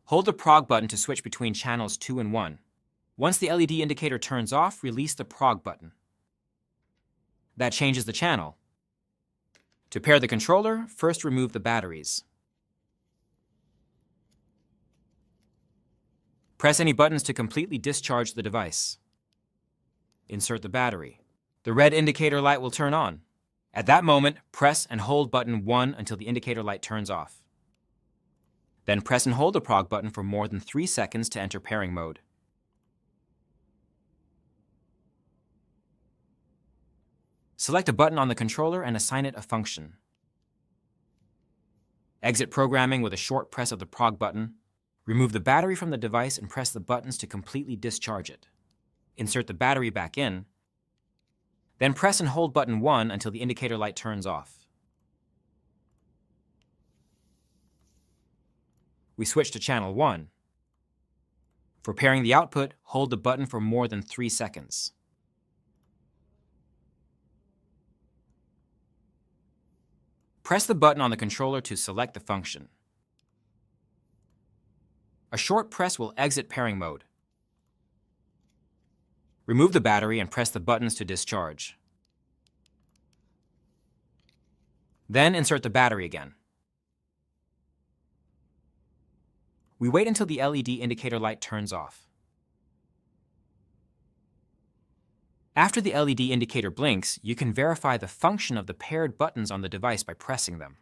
Hold the prog button to switch between channels 2 and 1. Once the LED indicator turns off, release the prog button. That changes the channel. To pair the controller, first remove the batteries. Press any buttons to completely discharge the device. Insert the battery. The red indicator light will turn on. At that moment, press and hold button 1 until the indicator light turns off. Then press and hold the prog button for more than 3 seconds to enter pairing mode. Select a button on the controller and assign it a function. Exit programming with a short press of the prog button. Remove the battery from the device and press the buttons to completely discharge it. Insert the battery back in. Then press and hold button 1 until the indicator light turns off. We switch to channel 1. For pairing the output, hold the button for more than 3 seconds. Press the button on the controller to select the function. A short press will exit pairing mode. Remove the battery and press the buttons to discharge. Then insert the battery again. We wait until the LED indicator light turns off. After the LED indicator blinks, you can verify the function of the paired buttons on the device by pressing them.